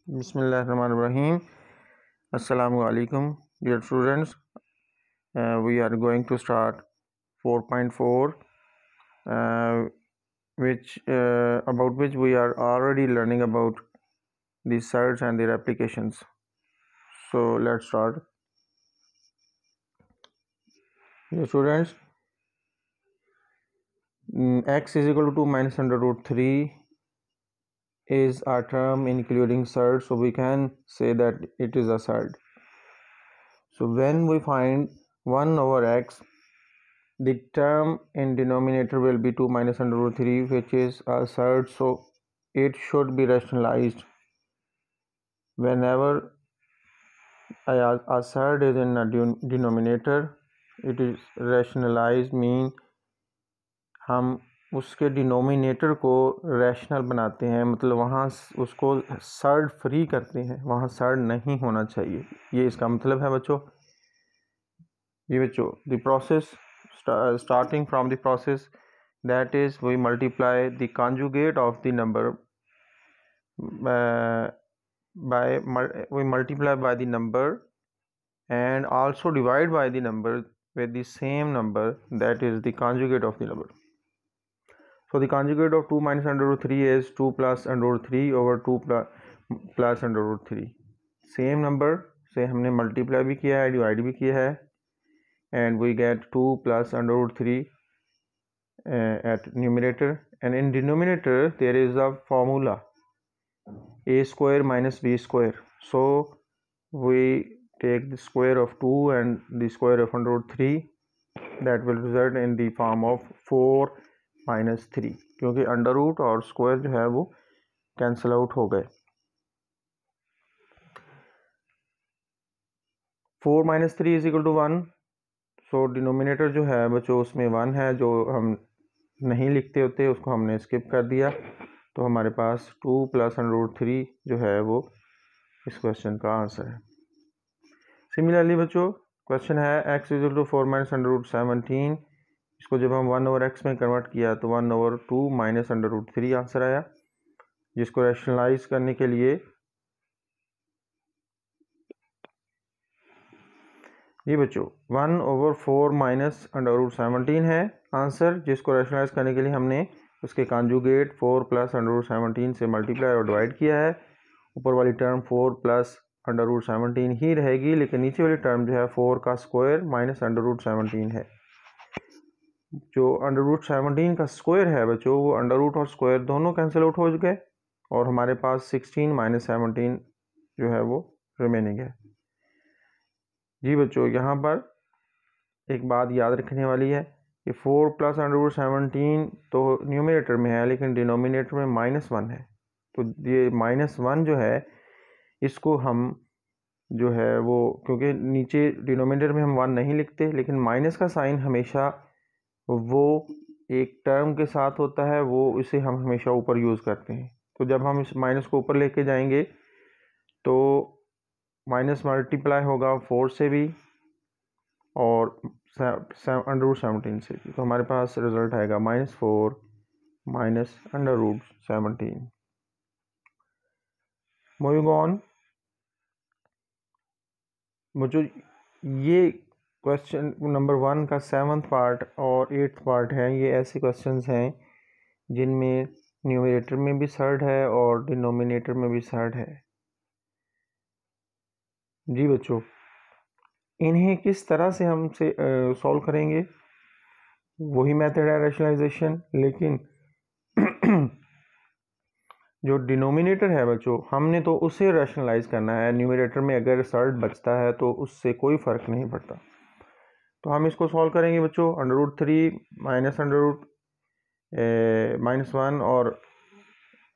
Bismillahirrahmanirrahim. Assalamu alaikum, dear students. We are going to start 4.4, about which we are already learning about the surds and their applications. So let's start. Dear students, x is equal to 2 minus under root 3 is a term including surd, so we can say that it is a surd. So when we find 1 over x, the term in denominator will be 2 minus under root 3, which is a surd, so it should be rationalized. Whenever a surd is in a denominator, it is rationalized mean हम उसके denominator को rational बनाते हैं, मतलब वहाँ उसको surd free करते हैं, वहाँ सर्ड नहीं होना चाहिए, ये इसका मतलब है बच्चों। ये बच्चों the process starting from the process, that is we multiply the conjugate of the number we multiply by the number and also divide by the number with the same number, that is the conjugate of the number. So the conjugate of 2 minus under root 3 is 2 plus under root 3 over 2 plus under root 3. Same number से हमने multiply भी किया है, divide भी किया है, and we get 2 plus under root 3 at numerator, and in denominator there is a formula a square minus b square, so we take the square of 2 and the square of under root 3, that will result in the form of 4 minus 3, क्योंकि under root और square जो है वो cancel out हो गए। 4 minus 3 is equal to 1, so denominator जो है बच्चों उसमें 1 है, जो हम नहीं लिखते होते उसको हमने स्किप कर दिया, तो हमारे पास 2 प्लस अंडर रूट 3 जो है वो इस क्वेश्चन का आंसर है। सिमिलरली बच्चों क्वेश्चन है x is equal to 4 minus under root 17, इसको जब हम 1 ओवर x में कन्वर्ट किया तो 1 over 2 minus under root 3 answer आया, जिसको रैशनलाइज करने के लिए ये बच्चों 1 ओवर 4 माइनस अंडर रूट 17 है आंसर, जिसको रैशनलाइज करने के लिए हमने उसके कॉन्जुगेट 4 प्लस अंडर रूट 17 से मल्टीप्लाई और डिवाइड किया है। ऊपर वाली टर्म 4 प्लस अंडर रूट 17 ही रहेगी, लेकिन नीचे वाली टर्म जो है 4 का स्क्वायर माइनस अंडर रूट 17 है। जो अंडर रूट 17 का स्क्वायर है बच्चों वो अंडर रूट और स्क्वायर दोनों कैंसिल आउट हो गए, और हमारे पास 16 माइनस 17 जो है वो रिमेनिंग है। जी बच्चों यहाँ पर एक बात याद रखने वाली है कि 4 प्लस अंडर रूट 17 तो न्यूमरेटर में है, लेकिन डिनोमिनेटर में -1 है, तो ये -1 जो है इसको हम जो है वो, क्योंकि नीचे डिनोमिनेटर में हम 1 नहीं लिखते, लेकिन माइनस का साइन हमेशा वो एक टर्म के साथ होता है, वो इसे हम हमेशा ऊपर यूज़ करते हैं। तो जब हम इस माइनस को ऊपर लेके जाएंगे तो माइनस मल्टीप्लाई होगा 4 से भी और अंडर रूट 17 से भी, तो हमारे पास रिजल्ट आएगा -4 minus under root 17। Moving on मुझे ये क्वेश्चन नंबर 1 का 7th पार्ट और 8th पार्ट है, ये ऐसे क्वेश्चंस हैं जिनमें न्यूमरेटर में भी सर्ड है और डिनोमिनेटर में भी सर्ड है। जी बच्चों इन्हें किस तरह से हम से सॉल्व करेंगे, वही मेथड है रैशनलाइजेशन, लेकिन जो डिनोमिनेटर है बच्चों हमने तो उसे रैशनलाइज करना है, न्यूमरेटर में अगर सर्ड बचता है तो उससे कोई फ़र्क नहीं पड़ता। तो हम इसको सॉल्व करेंगे बच्चों, under root 3 minus under root -1 और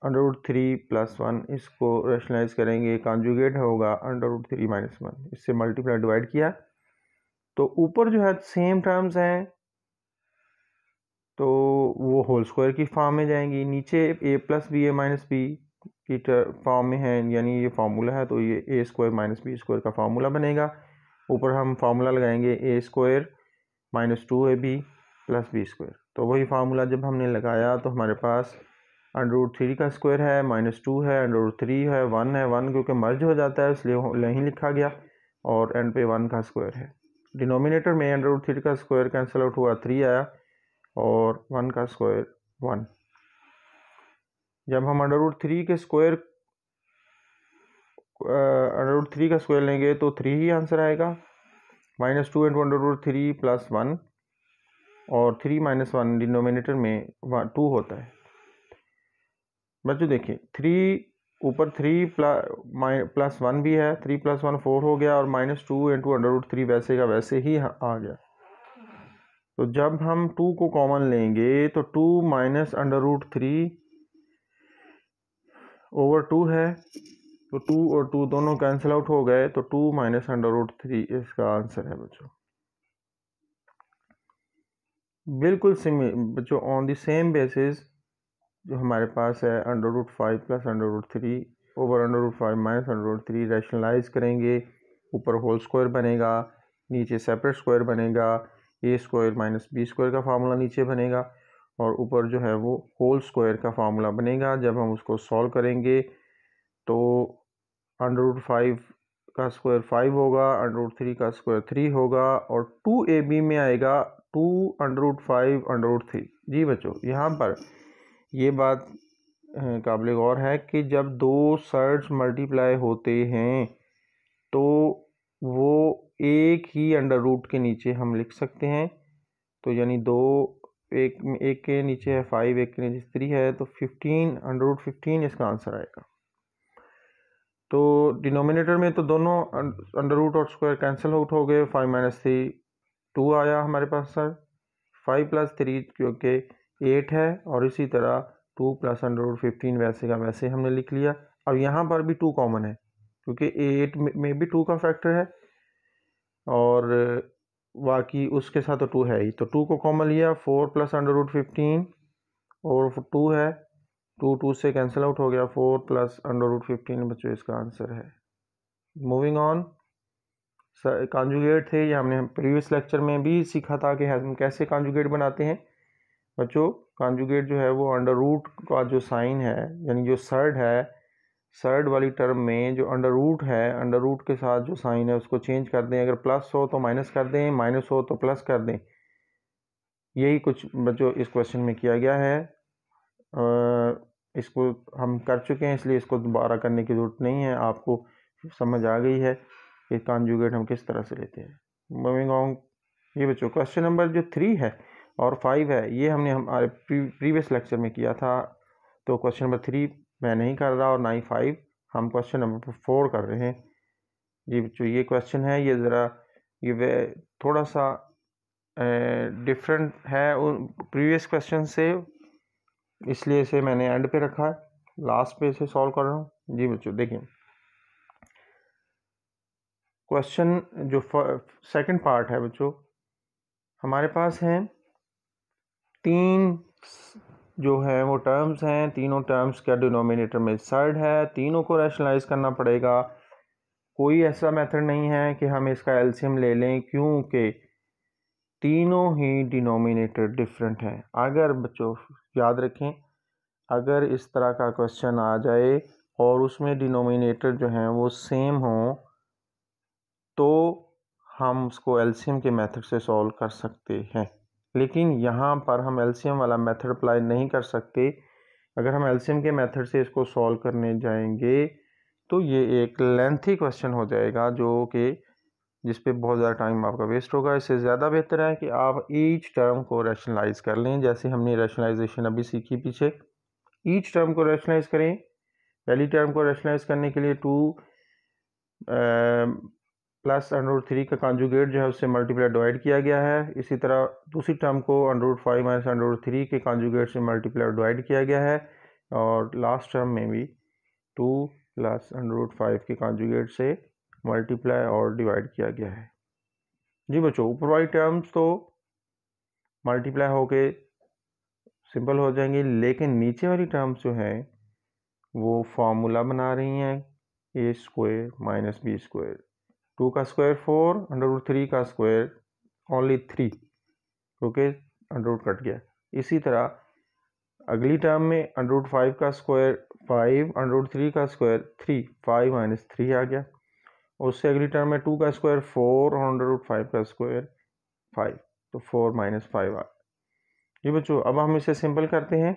अंडर रूट 3 प्लस 1, इसको रैशनलाइज करेंगे, कॉन्जुगेट होगा अंडर रूट 3 -1, इससे मल्टीप्लाई डिवाइड किया तो ऊपर जो है सेम टर्म्स हैं तो वो होल स्क्वायर की फॉर्म में जाएंगी, नीचे a plus B A minus B की फॉर्म में है, यानी ये फार्मूला है तो ये a square minus B square का फार्मूला बनेगा। ऊपर हम फार्मूला लगाएंगे a square minus 2ab plus B square, तो वही फार्मूला जब हमने लगाया तो हमारे पास अंडर रूट 3 का स्क्वायर है, -2 है, अंडर रूट 3 है, 1 है, 1 क्योंकि मर्ज हो जाता है इसलिए नहीं लिखा गया, और एंड पे 1 का स्क्वायर है। डिनोमिनेटर में अंडर रूट 3 का स्क्वायर कैंसिल आउट हुआ, 3 आया, और 1 का स्क्वायर 1। जब हम अंडर रूट 3 का स्क्वायर लेंगे तो 3 ही आंसर आएगा। -2 इंटू अंडर रूट 3 प्लस 1, और 3 - 1 डिनोमिनेटर में 2 होता है। बच्चों देखिए 3 ऊपर 3 प्लस 1 भी है, 3 + 1 4 हो गया, और -2 इंटू अंडर रूट 3 वैसे का वैसे ही आ गया। तो जब हम 2 को कॉमन लेंगे तो 2 - अंडर रूट 3 ओवर 2 है, तो 2 और 2 दोनों कैंसिल आउट हो गए, तो 2 - अंडर रूट 3 इसका आंसर है बच्चों। बिल्कुल बच्चों ऑन द सेम बेसिस जो हमारे पास है under root 5 plus under root 3 over under root 5 minus under root 3 rationalise करेंगे, ऊपर होल स्क्वायर बनेगा, नीचे सेपरेट स्क्वायर बनेगा, A square minus B square का फार्मूला नीचे बनेगा, और ऊपर जो है वो होल स्क्वायर का फार्मूला बनेगा। जब हम उसको सॉल्व करेंगे तो अंडर रूट 5 का स्क्वायर 5 होगा, अंडर रूट 3 का स्क्वायर 3 होगा, और 2ab में आएगा 2 अंडर रूट 5 अंडर रूट 3। जी बच्चों यहाँ पर ये बात काबिल गौर है कि जब दो सर्ड्स मल्टीप्लाई होते हैं तो वो एक ही अंडर रूट के नीचे हम लिख सकते हैं। तो यानी एक के नीचे है 5, एक के नीचे 3 है, तो 15 अंडर रूट 15 इसका आंसर आएगा। तो डिनोमिनेटर में तो दोनों अंडर रूट और स्क्वायर कैंसिल आउट हो गए, 5 - 3 2 आया हमारे पास सर, 5 + 3 क्योंकि 8 है, और इसी तरह 2 + अंडर रूट 15 वैसे का वैसे हमने लिख लिया। अब यहाँ पर भी 2 कॉमन है क्योंकि 8 में भी 2 का फैक्टर है, और बाकी उसके साथ तो 2 है ही, तो 2 को कॉमन लिया, 4 + अंडर रूट 15 और 2 है, 2 से कैंसिल आउट हो गया, 4 + अंडर रूट 15 बच्चों इसका आंसर है। मूविंग ऑन, कॉन्जुगेट थे, ये हमने प्रीवियस लेक्चर में भी सीखा था कि हम कैसे कॉन्जुगेट बनाते हैं। बच्चों कॉन्जुगेट जो है वो अंडर रूट का जो साइन है, यानी जो सर्ड है, सर्ड वाली टर्म में जो अंडर रूट है, अंडर रूट के साथ जो साइन है उसको चेंज कर दें, अगर प्लस हो तो माइनस कर दें, माइनस हो तो प्लस कर दें। यही कुछ बच्चों इस क्वेश्चन में किया गया है। इसको हम कर चुके हैं इसलिए इसको दोबारा करने की ज़रूरत नहीं है, आपको समझ आ गई है कि कॉन्जुगेट हम किस तरह से लेते हैं। मूविंग ऑन, ये बच्चों क्वेश्चन नंबर जो 3 है और 5 है ये हमने हमारे प्रीवियस लेक्चर में किया था, तो क्वेश्चन नंबर 3 मैं नहीं कर रहा और ना ही 5, हम क्वेश्चन नंबर 4 कर रहे हैं। जी बच्चों ये क्वेश्चन है, ये ज़रा ये थोड़ा सा डिफरेंट है उन प्रीवियस क्वेश्चन से, इसलिए इसे मैंने एंड पे रखा है, लास्ट पे इसे सॉल्व कर रहा हूँ। जी बच्चों देखिए क्वेश्चन जो सेकंड पार्ट है बच्चों, हमारे पास हैं 3 जो है वो टर्म्स हैं, तीनों टर्म्स का डिनोमिनेटर में सर्ड है, तीनों को रैशनलाइज करना पड़ेगा। कोई ऐसा मेथड नहीं है कि हम इसका एलसीएम ले लें क्योंकि तीनों ही डिनोमिनेटर डिफरेंट हैं। अगर बच्चों याद रखें, अगर इस तरह का क्वेश्चन आ जाए और उसमें डिनोमिनेटर जो हैं वो सेम हो तो हम उसको एलसीएम के मेथड से सॉल्व कर सकते हैं, लेकिन यहाँ पर हम एलसीएम वाला मेथड अप्लाई नहीं कर सकते। अगर हम एलसीएम के मेथड से इसको सॉल्व करने जाएंगे तो ये एक लेंथी क्वेश्चन हो जाएगा जो कि जिस पे बहुत ज़्यादा टाइम आपका वेस्ट होगा। इससे ज़्यादा बेहतर है कि आप ईच टर्म को रैशनलाइज कर लें, जैसे हमने रैशनलाइजेशन अभी सीखी पीछे। ईच टर्म को रैशनलाइज करें। पहली टर्म को रैशनलाइज करने के लिए 2 प्लस अंडर रूट 3 का कॉन्जुगेट जो है उससे मल्टीप्लाई डिवाइड किया गया है। इसी तरह दूसरी टर्म को under root 5 minus under root 3 के कॉन्जुगेट से मल्टीप्लाई डिवाइड किया गया है, और लास्ट टर्म में भी 2 प्लस अंडर रूट 5 के कॉन्जुगेट से मल्टीप्लाई और डिवाइड किया गया है। जी बच्चों ऊपर वाली टर्म्स तो मल्टीप्लाई होके सिंपल हो जाएंगी, लेकिन नीचे वाली टर्म्स जो हैं वो फॉर्मूला बना रही हैं, ए स्क्वायर माइनस बी स्क्वायर, 2 का स्क्वायर 4, अंडर रूट 3 का स्क्वायर ओनली 3 क्योंकि अंडर रूट कट गया। इसी तरह अगली टर्म में अंडर रूट 5 का स्क्वायर 5, अंडर रूट 3 का स्क्वायर 3, 5 माइनस 3 आ गया। और उससे अगली टर्म में 2 का स्क्वायर 4 और अंडर रूट 5 का स्क्वायर 5, तो 4 माइनस 5 आ। जी बच्चों, अब हम इसे सिंपल करते हैं।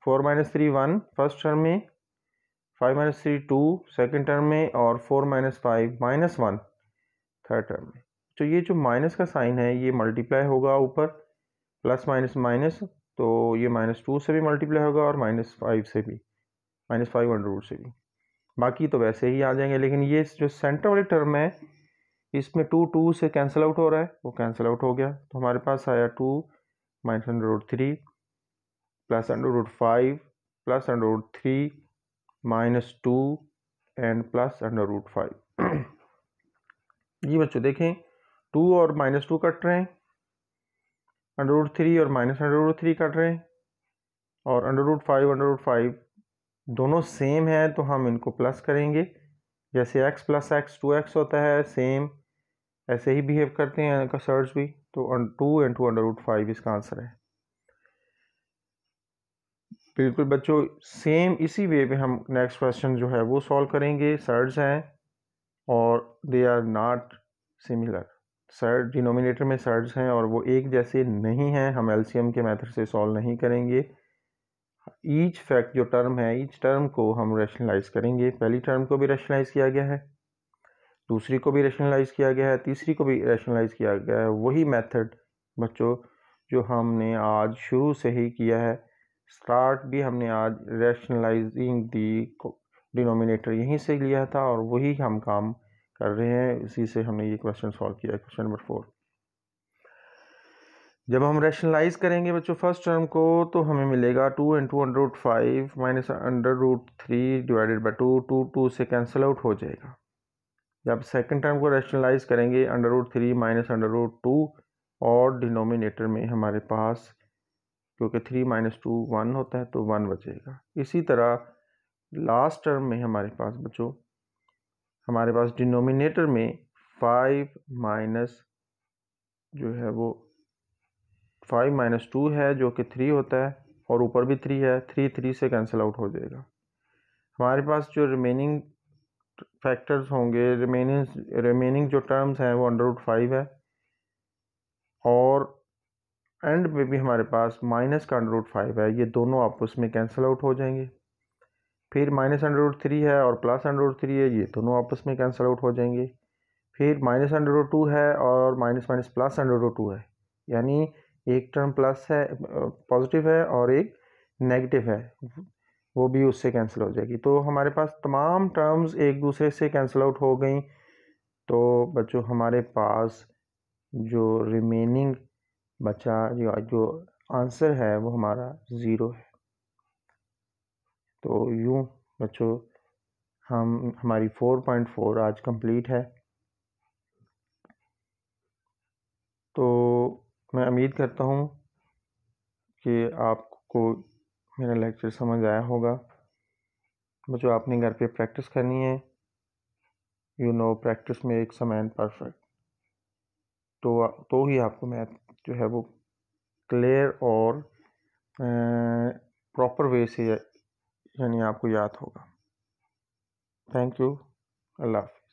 4 माइनस 3 1 फर्स्ट टर्म में, 5 माइनस 3 2 सेकेंड टर्म में, और 4 माइनस 5 माइनस 1 थर्ड टर्म में। तो ये जो माइनस का साइन है ये मल्टीप्लाई होगा ऊपर, प्लस माइनस माइनस, तो ये -2 से भी मल्टीप्लाई होगा और -5 से भी, -5 अंडर रूट से भी। बाकी तो वैसे ही आ जाएंगे, लेकिन ये जो सेंटर वाली टर्म है इसमें 2 से कैंसिल आउट हो रहा है, वो कैंसिल आउट हो गया। तो हमारे पास आया 2 minus under root 3 plus under root 5 plus under root 3 -2 and plus under root 5। जी बच्चों देखें, 2 और -2 कट रहे हैं, अंडर रूट 3 और माइनस अंडर रूट 3 कट रहे हैं, और अंडर रूट 5 दोनों सेम है तो हम इनको प्लस करेंगे। जैसे x प्लस एक्स 2x होता है, सेम ऐसे ही बिहेव करते हैं कसर्ट्स भी। तो 2 इंटू अंडर रूट 5 इसका आंसर है। बिल्कुल बच्चों, सेम इसी वे में हम नेक्स्ट क्वेश्चन जो है वो सॉल्व करेंगे। सर्ड्स हैं और they are not similar. Surd denominator में सर्ड्स हैं और वो एक जैसे नहीं हैं, हम एलसीएम के मेथड से सॉल्व नहीं करेंगे। ईच फैक्ट जो टर्म है, ईच टर्म को हम रैशनलाइज करेंगे। पहली टर्म को भी रैशनलाइज किया गया है, दूसरी को भी रैशनलाइज किया गया है, तीसरी को भी रैशनलाइज किया गया है। वही मेथड बच्चों जो हमने आज शुरू से ही किया है, स्टार्ट भी हमने आज रैशनलाइजिंग दी डिनोमिनेटर यहीं से लिया था और वही हम काम कर रहे हैं। इसी से हमने ये क्वेश्चन सॉल्व किया है, क्वेश्चन नंबर 4। जब हम रैशनलाइज करेंगे बच्चों फर्स्ट टर्म को, तो हमें मिलेगा 2 into under root 5 minus under root 3 divided by 2, 2 से कैंसिल आउट हो जाएगा। जब सेकंड टर्म को रैशनलाइज करेंगे, under root 3 minus under root 2, और डिनोमिनेटर में हमारे पास क्योंकि 3 माइनस 2 1 होता है तो 1 बचेगा। इसी तरह लास्ट टर्म में हमारे पास डिनोमिनेटर में 5 माइनस जो है वो 5 माइनस 2 है जो कि 3 होता है, और ऊपर भी 3 है, 3 से कैंसिल आउट हो जाएगा। हमारे पास जो रिमेनिंग फैक्टर्स होंगे, रिमेनिंग जो टर्म्स हैं वो अंडर रूट 5 है, और एंड में भी हमारे पास माइनस का अंडर रूट 5 है। ये दोनों आपस में कैंसिल आउट हो जाएंगे। फिर माइनस अंडर रूट 3 है और प्लस अंडर रूट 3 है, ये दोनों आपस में कैंसिल आउट हो जाएंगे। फिर माइनस अंडर रूट 2 है और minus minus plus under root 2 है, यानी एक टर्म प्लस है, पॉजिटिव है, और एक नेगेटिव है, वो भी उससे कैंसिल हो जाएगी। तो हमारे पास तमाम टर्म्स एक दूसरे से कैंसिल आउट हो गई। तो बच्चों हमारे पास जो रिमेनिंग बचा, जो आंसर है वो हमारा 0 है। तो यूँ बच्चों हमारी 4.4 आज कंप्लीट है। तो मैं उम्मीद करता हूँ कि आपको मेरा लेक्चर समझ आया होगा। बच्चों आपने घर पे प्रैक्टिस करनी है। Practice makes a man perfect. तो ही आपको मैथ जो है वो क्लियर और प्रॉपर वे से यानी आपको याद होगा। Thank you. अल्लाह हाफ़िज़।